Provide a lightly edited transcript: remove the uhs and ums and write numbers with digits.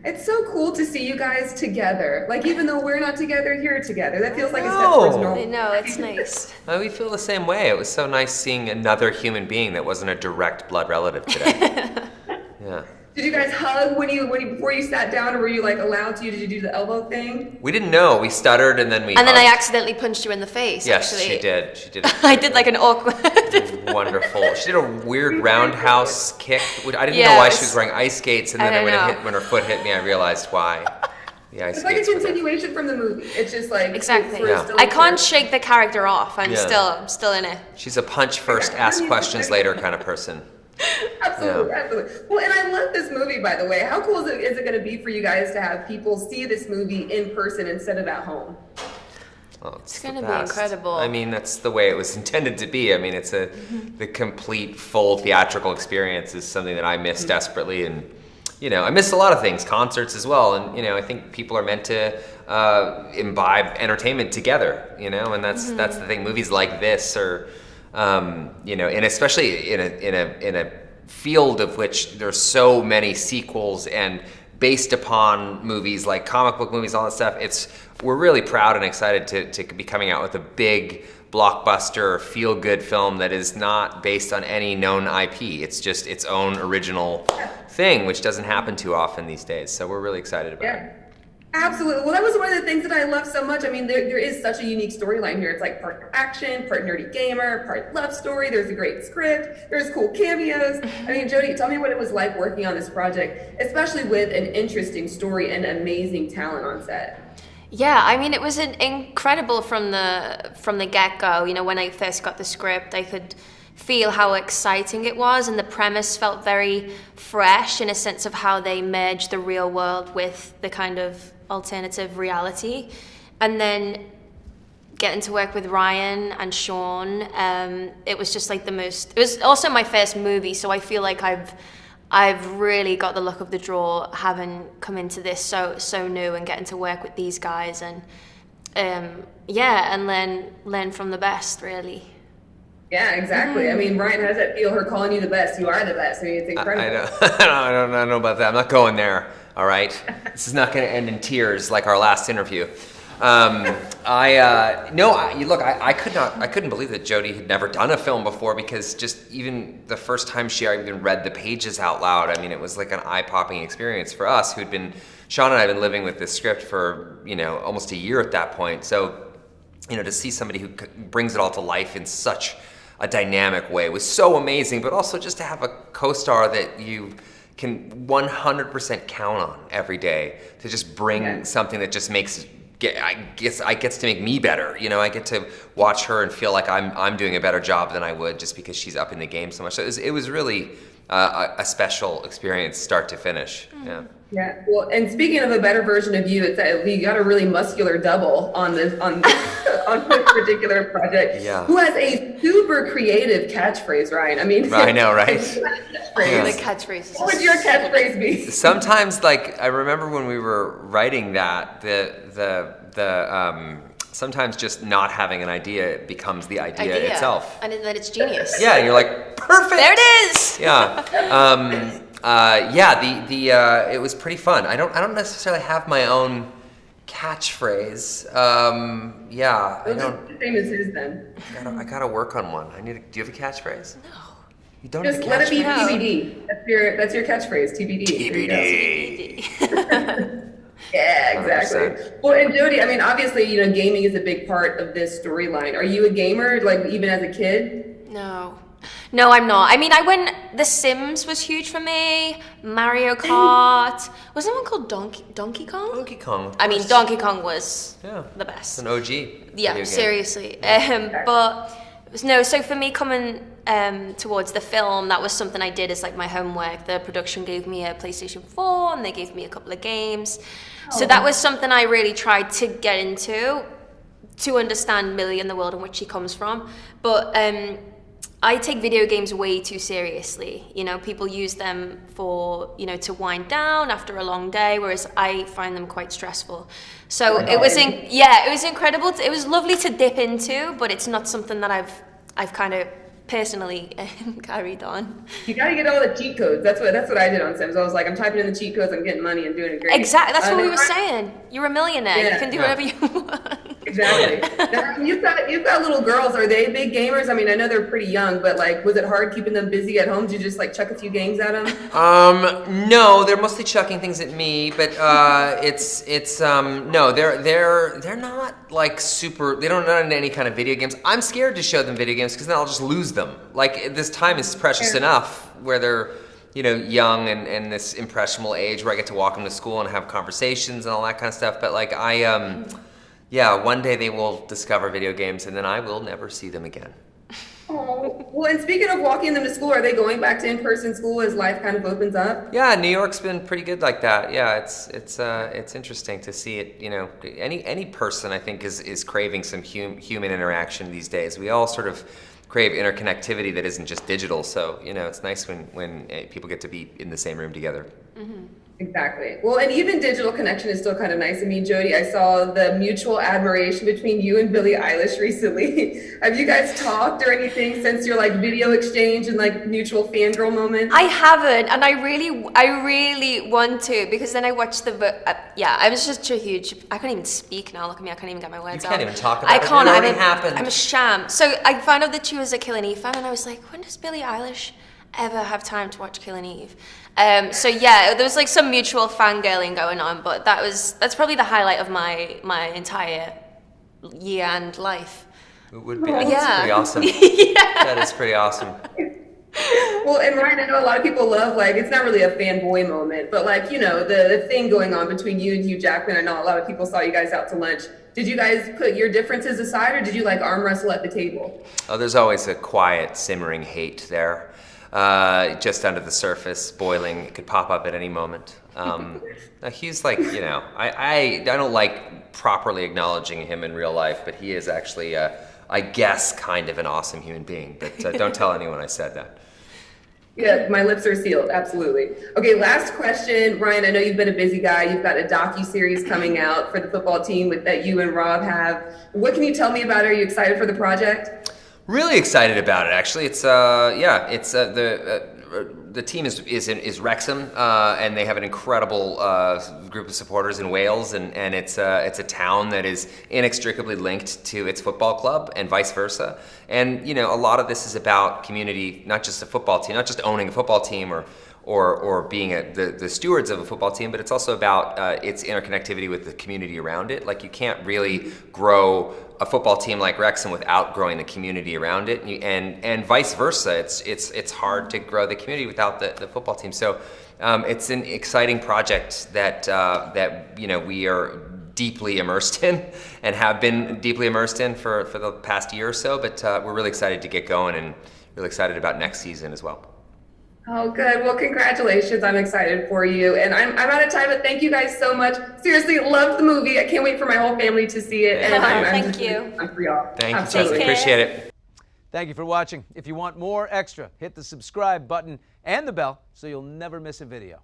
It's so cool to see you guys together. Like, even though we're not together, you're together. That feels like a step towards know. normal. I know, it's nice. We feel the same way. It was so nice seeing another human being that wasn't a direct blood relative today. Yeah. Did you guys hug before you sat down, or were you like allowed to? Did you do the elbow thing? We didn't know. We stuttered and then we And then I hugged. accidentally punched you in the face, Yes, actually. she did. She did. I did like an awkward... Wonderful. She did a weird roundhouse kick. I didn't know Yeah, why it she was wearing ice skates, and then I know. when her foot hit me, I realized why. The ice It's like a skates were there. continuation from the movie. It's just like Exactly. Yeah. still I can't shake the character off. I'm Yeah. still in it. She's a punch first, ask questions later kind of person. Absolutely, absolutely. Well, and I love this movie, by the way. How cool is it going to be for you guys to have people see this movie in person instead of at home? Well, It's the gonna be best. incredible. I mean, that's the way it was intended to be. I mean, it's the complete full theatrical experience is something that I miss desperately, and I miss a lot of things, concerts as well. And I think people are meant to imbibe entertainment together. And that's the thing. Movies like this are, and especially in a field of which there's so many sequels and based upon movies like comic book movies, all that stuff. We're really proud and excited to be coming out with a big blockbuster, feel-good film that is not based on any known IP. It's just its own original thing, which doesn't happen too often these days. So we're really excited about it. Absolutely. Well, that was one of the things that I love so much. I mean, there is such a unique storyline here. It's like part action, part nerdy gamer, part love story. There's a great script. There's cool cameos. I mean, Jodie, tell me what it was like working on this project, especially with an interesting story and amazing talent on set. Yeah, I mean, it was incredible from the get-go. When I first got the script, I could feel how exciting it was, and the premise felt very fresh in a sense of how they merged the real world with the kind of alternative reality. And then getting to work with Ryan and Sean, it was just like it was also my first movie, so I feel like I've really got the luck of the draw having come into this so new and getting to work with these guys and and learn from the best, really. Yeah, exactly. I mean, Ryan, how does that feel, her calling you the best? You are the best. I mean, it's incredible. I don't know about that. I'm not going there. All right, this is not going to end in tears like our last interview. I couldn't believe that Jodie had never done a film before, because just even the first time she even read the pages out loud, I mean, it was like an eye-popping experience for us Sean and I have been living with this script for, almost a year at that point. So, to see somebody who brings it all to life in such a dynamic way was so amazing, but also just to have a co-star that you can 100% count on every day to just bring something that just gets to make me better. I get to watch her and feel like I'm doing a better job than I would just because she's up in the game so much. So it was really a special experience, start to finish. Yeah. Yeah. Well, and speaking of a better version of you, you got a really muscular double on this on this particular project. Yeah. Who has a super creative catchphrase, Ryan? I mean, I know, right? The catchphrases. What would your catchphrase be? Sometimes, like, I remember when we were writing that, sometimes just not having an idea becomes the idea itself. And then it's genius. Yeah, and you're like, perfect. There it is. Yeah. It was pretty fun. I don't necessarily have my own catchphrase. I don't. The same as his then. I gotta work on one. Do you have a catchphrase? No. You don't Just have a let it be catchphrase? TBD. That's your catchphrase. TBD. TBD. Yeah, exactly. 100%. Well, and Jodie, I mean, obviously, gaming is a big part of this storyline. Are you a gamer, like even as a kid? No, I'm not. I mean, The Sims was huge for me. Mario Kart. Was there one called Donkey Kong? Donkey Kong. I mean, Donkey Kong was the best. It's an OG. Yeah, video game. seriously. But no, so for me coming towards the film, that was something I did as like my homework. The production gave me a PlayStation 4 and they gave me a couple of games. So that was something I really tried to get into to understand Millie and the world in which she comes from. But I take video games way too seriously. People use them for, to wind down after a long day, whereas I find them quite stressful. So it was incredible. It was lovely to dip into, but it's not something that I've kind of personally carried on. You gotta get all the cheat codes. That's what I did on Sims. I was like, I'm typing in the cheat codes, I'm getting money and doing it great. Exactly. That's what we were saying. You're a millionaire. Yeah. You can do whatever you want. Exactly. Now, you've got little girls. Are they big gamers? I mean, I know they're pretty young, but like, was it hard keeping them busy at home? Did you just like chuck a few games at them? No, they're mostly chucking things at me, but no, they're not like super. They don't know any kind of video games. I'm scared to show them video games because then I'll just lose them. Like this time is precious enough where they're, you know, young and this impressionable age where I get to walk them to school and have conversations and all that kind of stuff. But like yeah, one day they will discover video games and then I will never see them again. Oh, well, and speaking of walking them to school, are they going back to in-person school as life kind of opens up? Yeah, New York's been pretty good like that. Yeah, it's interesting to see it. You know, any person I think is craving some human interaction these days. We all sort of crave interconnectivity that isn't just digital. So you know, it's nice when people get to be in the same room together. Mm-hmm. Exactly. Well, and even digital connection is still kind of nice. I mean, Jodie, I saw the mutual admiration between you and Billie Eilish recently. Have you guys talked or anything since your like video exchange and like mutual fangirl moment? I haven't, and I really want to, because then I watched I was just a huge. I can't even speak now. Look at me. I can't even get my words out. You can't even talk about it. I can't. It already happened. I'm a sham. So I found out that she was a Killing Eve fan, and I was like, when does Billie Eilish ever have time to watch Killing Eve? So yeah, there was like some mutual fangirling going on, but that's probably the highlight of my entire year and life. It would be. That's pretty awesome. Yeah. That is pretty awesome. Well, and Ryan, I know a lot of people love, like, it's not really a fanboy moment, but like, you know, the thing going on between you and Hugh Jackman. I know a lot of people saw you guys out to lunch. Did you guys put your differences aside, or did you like arm wrestle at the table? Oh, there's always a quiet, simmering hate there. Just under the surface, boiling. It could pop up at any moment. He's like, you know, I don't like properly acknowledging him in real life, but he is actually, I guess, kind of an awesome human being. But don't tell anyone I said that. Yeah, my lips are sealed. Absolutely. Okay, last question. Ryan, I know you've been a busy guy. You've got a docu-series coming out for the football team that you and Rob have. What can you tell me about it? Are you excited for the project? Really excited about it, actually. It's the team is Wrexham, and they have an incredible group of supporters in Wales, and it's a town that is inextricably linked to its football club, and vice versa. And you know, a lot of this is about community, not just a football team, not just owning a football team or being the stewards of a football team, but it's also about its interconnectivity with the community around it. Like you can't really grow a football team like Wrexham without growing the community around it, and vice versa. It's hard to grow the community without the football team. So it's an exciting project that you know we are deeply immersed in and have been deeply immersed in for the past year or so. But we're really excited to get going and really excited about next season as well. Oh, good. Well, congratulations. I'm excited for you. And I'm out of time, but thank you guys so much. Seriously, loved the movie. I can't wait for my whole family to see it. And thank you. I'm for y'all. Thank you, Cheslie. Appreciate it. Thank you for watching. If you want more extra, hit the subscribe button and the bell so you'll never miss a video.